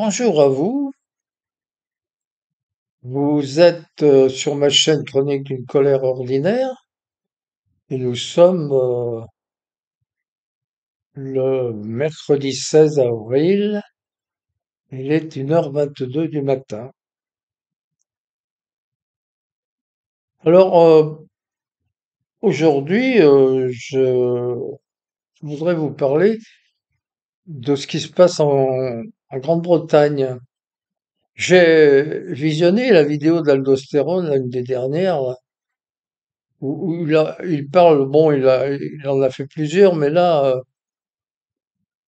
Bonjour à vous, vous êtes sur ma chaîne Chronique d'une colère ordinaire et nous sommes le mercredi 16 avril, il est 1h22 du matin. Alors aujourd'hui je voudrais vous parler de ce qui se passe en Grande-Bretagne. J'ai visionné la vidéo d'Aldostérone, une des dernières, où il parle, bon il en a fait plusieurs, mais là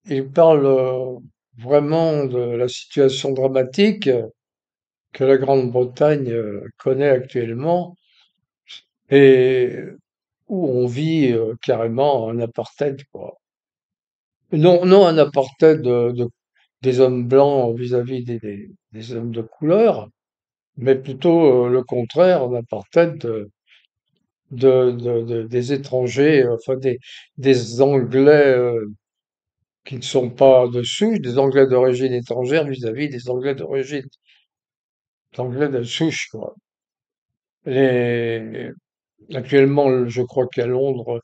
il parle vraiment de la situation dramatique que la Grande-Bretagne connaît actuellement et où on vit carrément un apartheid, quoi. Non, non un apartheid des hommes blancs vis-à-vis des hommes de couleur, mais plutôt le contraire, un apartheid des étrangers, enfin des Anglais qui ne sont pas de souche, des Anglais d'origine étrangère vis-à-vis des Anglais de souche, quoi. Les, actuellement, je crois qu'à Londres,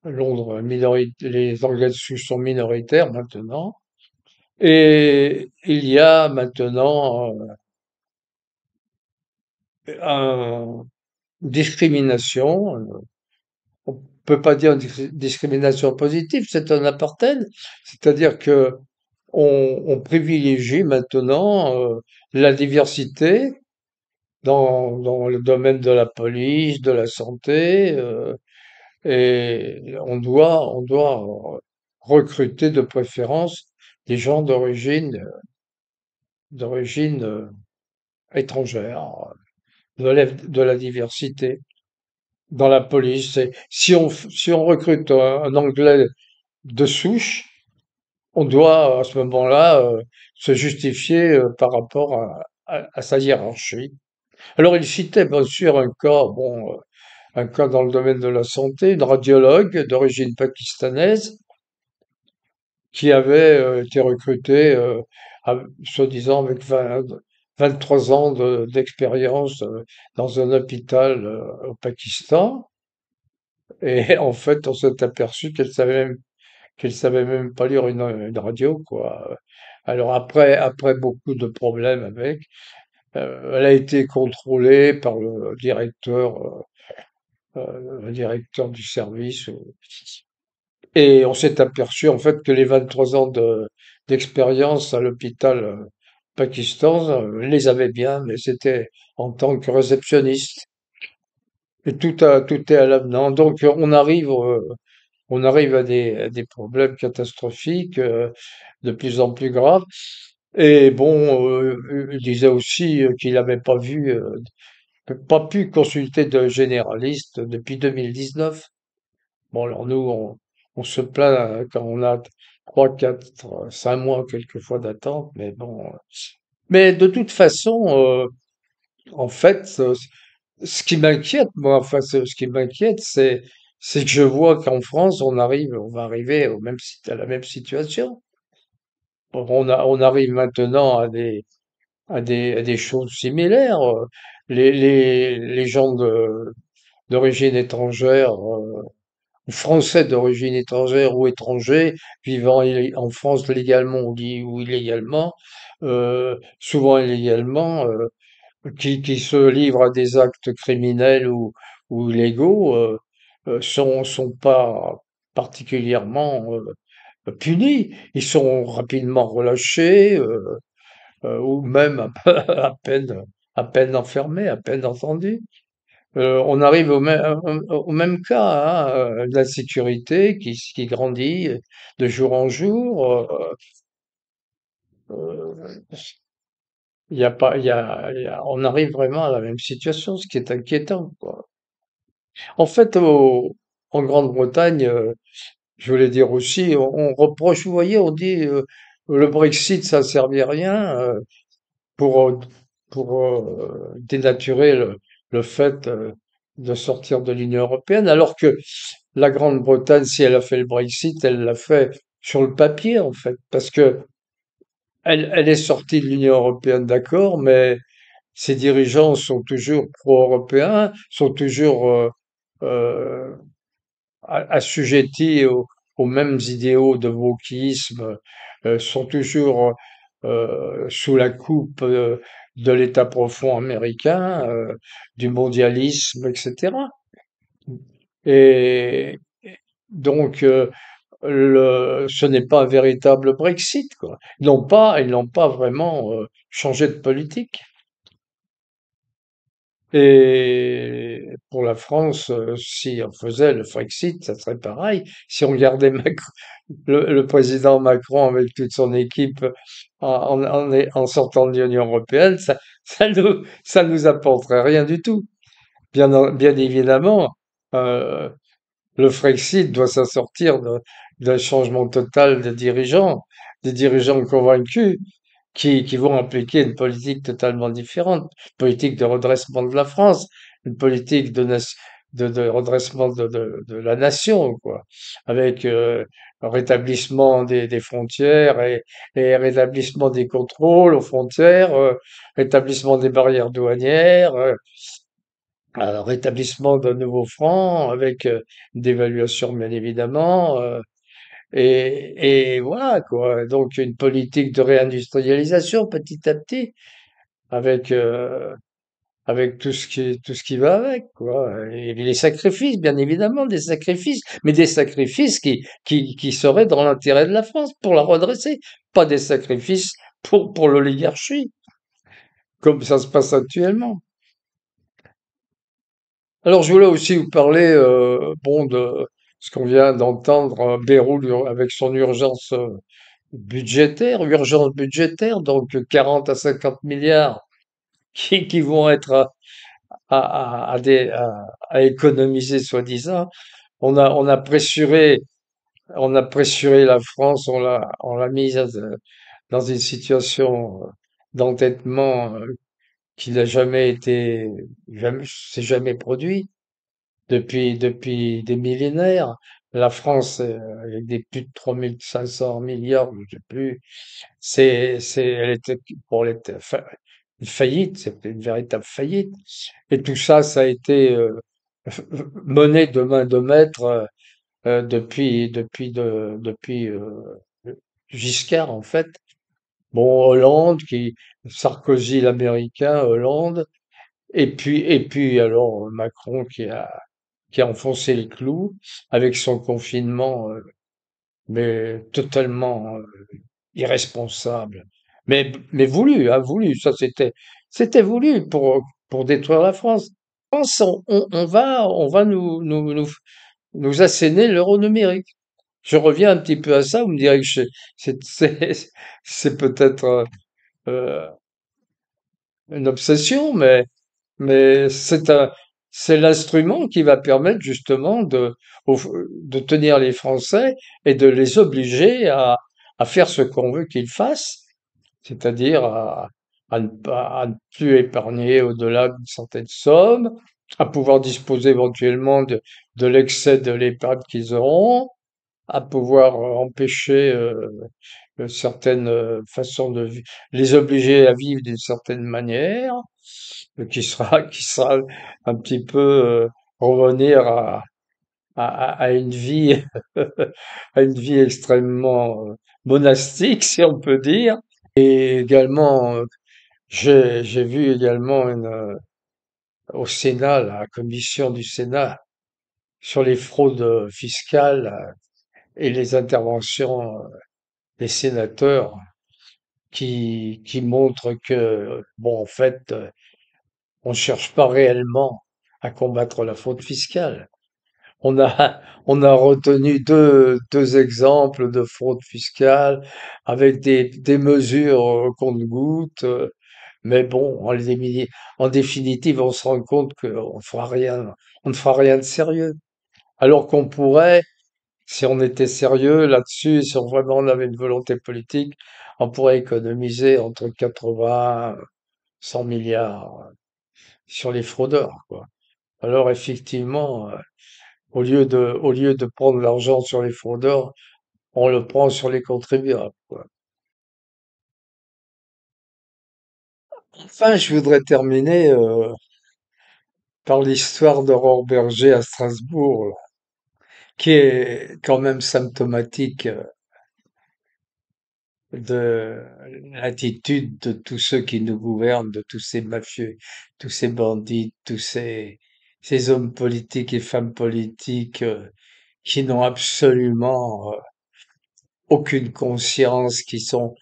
les Anglais de souche sont minoritaires maintenant. Et il y a maintenant une discrimination. On peut pas dire une discrimination positive, c'est un apartheid. C'est-à-dire que on privilégie maintenant la diversité dans le domaine de la police, de la santé, et on doit recruter de préférence des gens d'origine étrangère, de la diversité dans la police. Et si on recrute un Anglais de souche, on doit à ce moment-là se justifier par rapport à sa hiérarchie. Alors il citait bien sûr un cas, bon, un cas dans le domaine de la santé, une radiologue d'origine pakistanaise qui avait été recrutée, soi-disant avec 23 ans d'expérience dans un hôpital au Pakistan. Et en fait, on s'est aperçu qu'elle savait même pas lire une radio, quoi. Alors après beaucoup de problèmes avec, elle a été contrôlée par le directeur du service. Et on s'est aperçu en fait que les 23 ans d'expérience à l'hôpital Pakistan les avait bien, mais c'était en tant que réceptionniste. Et tout est à l'avenant. Donc on arrive à des problèmes catastrophiques de plus en plus graves. Et bon, il disait aussi qu'il n'avait pas pu consulter de généraliste depuis 2019. Bon, alors nous, on se plaint quand on a 3, 4, 5 mois quelquefois d'attente, mais bon. Mais de toute façon, en fait, ce qui m'inquiète, moi, enfin, ce qui m'inquiète, c'est que je vois qu'en France, on va arriver à la même situation. On arrive maintenant à des choses similaires. Les gens d'origine étrangère, Français d'origine étrangère ou étrangers vivant en France légalement ou illégalement, souvent illégalement, qui se livrent à des actes criminels ou illégaux, sont pas particulièrement punis. Ils sont rapidement relâchés ou même à peine enfermés, à peine entendus. On arrive au même cas, hein, l'insécurité qui grandit de jour en jour. Euh, il y a pas, on arrive vraiment à la même situation, ce qui est inquiétant, quoi. En fait, en Grande-Bretagne, je voulais dire aussi, on reproche, vous voyez, on dit le Brexit, ça ne servait à rien pour, euh, pour dénaturer le fait de sortir de l'Union européenne, alors que la Grande-Bretagne, si elle a fait le Brexit, elle l'a fait sur le papier, en fait, parce que elle est sortie de l'Union européenne, d'accord, mais ses dirigeants sont toujours pro-européens, sont toujours euh, assujettis aux mêmes idéaux de wokisme, sont toujours sous la coupe de l'État profond américain, du mondialisme, etc. Et donc, ce n'est pas un véritable Brexit, quoi. Ils n'ont pas vraiment changé de politique. Et pour la France, si on faisait le Frexit, ça serait pareil. Si on gardait le président Macron avec toute son équipe en sortant de l'Union européenne, ça nous apporterait rien du tout. Bien évidemment, euh, le Frexit doit s'assortir d'un changement total de dirigeants, des dirigeants convaincus qui vont appliquer une politique totalement différente, une politique de redressement de la France, une politique de redressement de la nation, quoi, avec un rétablissement des frontières et rétablissement des contrôles aux frontières, rétablissement des barrières douanières, rétablissement d'un nouveau franc avec une dévaluation bien évidemment. Et voilà, quoi. Donc, une politique de réindustrialisation petit à petit, avec, avec tout ce qui va avec, quoi. Et les sacrifices, bien évidemment, des sacrifices, mais des sacrifices qui seraient dans l'intérêt de la France pour la redresser, pas des sacrifices pour l'oligarchie, comme ça se passe actuellement. Alors, je voulais aussi vous parler, bon, de ce qu'on vient d'entendre, Beyrouth avec son urgence budgétaire, donc 40 à 50 milliards qui vont être à économiser, soi-disant. On a on a pressuré la France, on l'a mise dans une situation d'endettement qui n'a jamais été, jamais, s'est jamais produit depuis des millénaires. La France, avec des plus de 3500 milliards, je sais plus, elle était, bon, elle était une faillite, c'était une véritable faillite. Et tout ça, ça a été mené de main de maître depuis Giscard, en fait. Bon, Sarkozy l'américain, Hollande, et puis alors Macron qui a enfoncé les clous avec son confinement, mais totalement irresponsable. Mais voulu, hein, voulu. C'était voulu pour détruire la France. France, on va nous asséner l'euro numérique. Je reviens un petit peu à ça, vous me direz que c'est peut-être euh, une obsession, mais c'est l'instrument qui va permettre justement de tenir les Français et de les obliger à faire ce qu'on veut qu'ils fassent, c'est-à-dire à ne plus épargner au-delà d'une certaine somme, à pouvoir disposer éventuellement de l'excès de l'épargne qu'ils auront, à pouvoir empêcher certaines façons les obliger à vivre d'une certaine manière, qui sera un petit peu revenir à une vie, à une vie extrêmement monastique, si on peut dire. Et également, j'ai vu également au Sénat, la commission du Sénat sur les fraudes fiscales et les interventions des sénateurs qui montrent que, bon, en fait, on ne cherche pas réellement à combattre la fraude fiscale. On a, on a retenu deux exemples de fraude fiscale avec des mesures au compte-gouttes, mais bon, en définitive, on se rend compte qu'on fera rien, on ne fera rien de sérieux. Alors qu'on pourrait, si on était sérieux là-dessus, si vraiment on avait une volonté politique, on pourrait économiser entre 80 100 milliards sur les fraudeurs, quoi. Alors effectivement, au lieu de prendre l'argent sur les fraudeurs, on le prend sur les contribuables, quoi. Enfin, je voudrais terminer par l'histoire d'Aurore Berger à Strasbourg, là, qui est quand même symptomatique de l'attitude de tous ceux qui nous gouvernent, de tous ces mafieux, tous ces bandits, ces hommes politiques et femmes politiques qui n'ont absolument aucune conscience, qui sont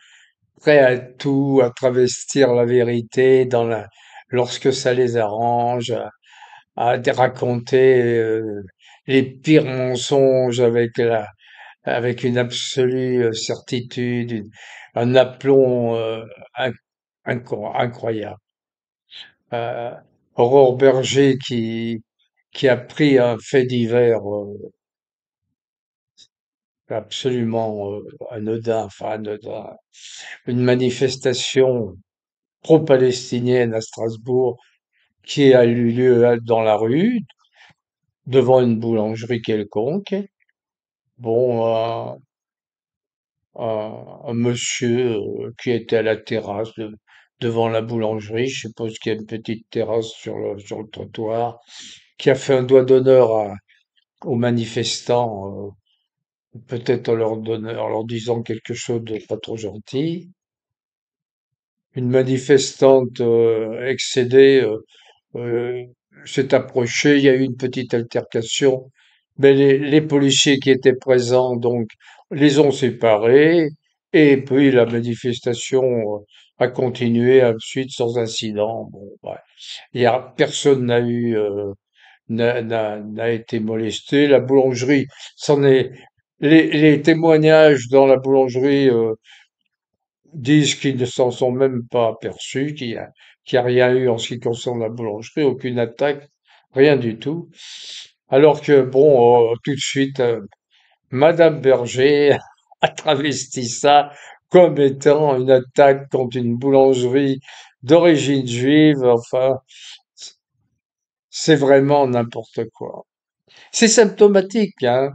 prêts à tout, à travestir la vérité lorsque ça les arrange, raconter les pires mensonges avec une absolue certitude, un aplomb incroyable. Euh, Aurore Berger qui a pris un fait divers absolument anodin, enfin anodin, une manifestation pro-palestinienne à Strasbourg qui a eu lieu dans la rue, devant une boulangerie quelconque. Bon, un monsieur qui était à la terrasse devant la boulangerie, je suppose qu'il y a une petite terrasse sur le trottoir, qui a fait un doigt d'honneur aux manifestants, peut-être en leur disant quelque chose de pas trop gentil. Une manifestante excédée euh, s'est approchée, il y a eu une petite altercation, mais les policiers qui étaient présents donc les ont séparés et puis la manifestation a continué ensuite sans incident. Bon, ouais. Personne n'a été molesté. La boulangerie, c'en est les témoignages dans la boulangerie disent qu'ils ne s'en sont même pas aperçus, qu'il n'y a rien eu en ce qui concerne la boulangerie, aucune attaque, rien du tout. Alors que, bon, tout de suite, Madame Berger a travesti ça comme étant une attaque contre une boulangerie d'origine juive. Enfin, c'est vraiment n'importe quoi. C'est symptomatique, hein.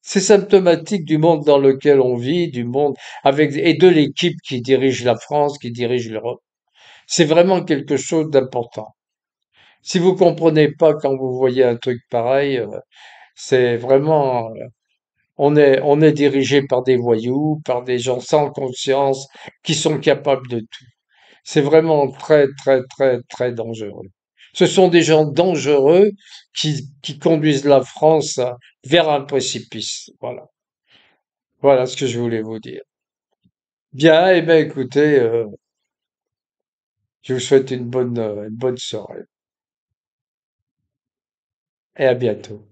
C'est symptomatique du monde dans lequel on vit, du monde et de l'équipe qui dirige la France, qui dirige l'Europe. C'est vraiment quelque chose d'important. Si vous comprenez pas quand vous voyez un truc pareil, c'est vraiment, on est dirigé par des voyous, par des gens sans conscience, qui sont capables de tout. C'est vraiment très, très, très, très dangereux. Ce sont des gens dangereux qui conduisent la France vers un précipice. Voilà. Voilà ce que je voulais vous dire. Bien, eh bien, écoutez, je vous souhaite une bonne soirée et à bientôt.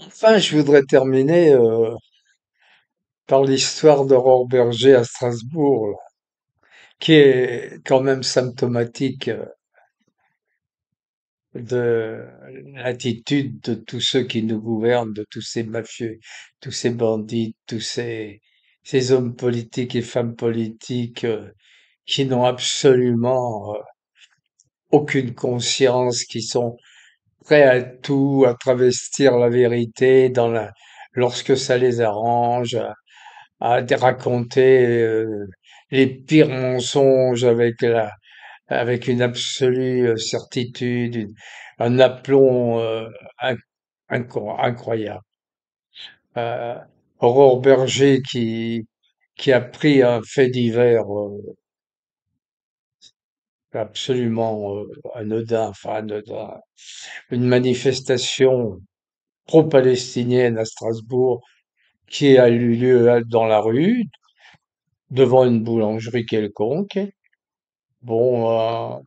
Enfin, je voudrais terminer par l'histoire d'Aurore Berger à Strasbourg, là, qui est quand même symptomatique de l'attitude de tous ceux qui nous gouvernent, de tous ces mafieux, tous ces bandits, ces hommes politiques et femmes politiques qui n'ont absolument aucune conscience, qui sont prêts à tout, à travestir la vérité lorsque ça les arrange, à raconter les pires mensonges avec une absolue certitude, un aplomb incroyable. Euh, Aurore Berger qui a pris un fait divers absolument anodin, enfin anodin, une manifestation pro-palestinienne à Strasbourg qui a eu lieu dans la rue, devant une boulangerie quelconque. Bon,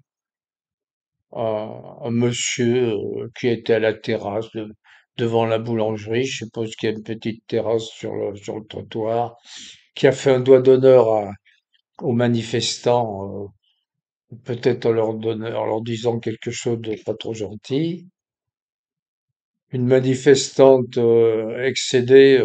un monsieur qui était à la terrasse devant la boulangerie, je suppose qu'il y a une petite terrasse sur le trottoir, qui a fait un doigt d'honneur aux manifestants, peut-être en leur disant quelque chose de pas trop gentil. Une manifestante excédée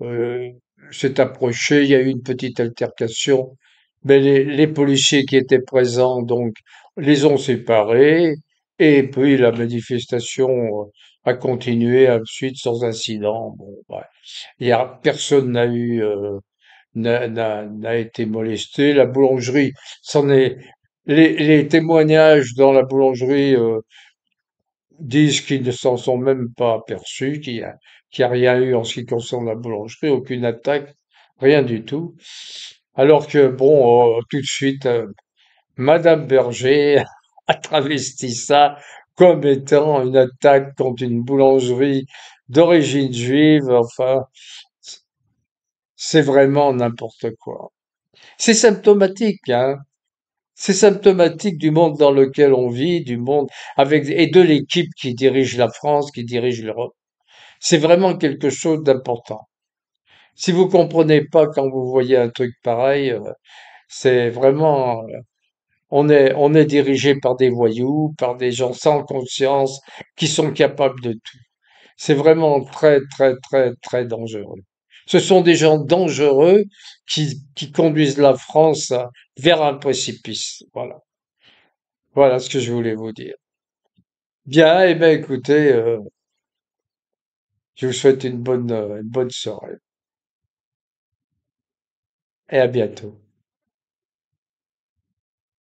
euh, s'est approchée, il y a eu une petite altercation, mais les policiers qui étaient présents donc les ont séparés et puis la manifestation a continué ensuite sans incident. Bon, ouais. Personne n'a été molesté. La boulangerie s'en est les témoignages dans la boulangerie disent qu'ils ne s'en sont même pas aperçus, qu'il y a rien eu en ce qui concerne la boulangerie, aucune attaque, rien du tout. Alors que, bon, tout de suite, Madame Berger a travesti ça comme étant une attaque contre une boulangerie d'origine juive. Enfin, c'est vraiment n'importe quoi. C'est symptomatique, hein. C'est symptomatique du monde dans lequel on vit, du monde et de l'équipe qui dirige la France, qui dirige l'Europe. C'est vraiment quelque chose d'important. Si vous comprenez pas quand vous voyez un truc pareil, c'est vraiment, on est dirigé par des voyous, par des gens sans conscience, qui sont capables de tout. C'est vraiment très, très, très, très dangereux. Ce sont des gens dangereux qui conduisent la France vers un précipice. Voilà. Voilà ce que je voulais vous dire. Bien, eh bien, écoutez, je vous souhaite une bonne soirée et à bientôt.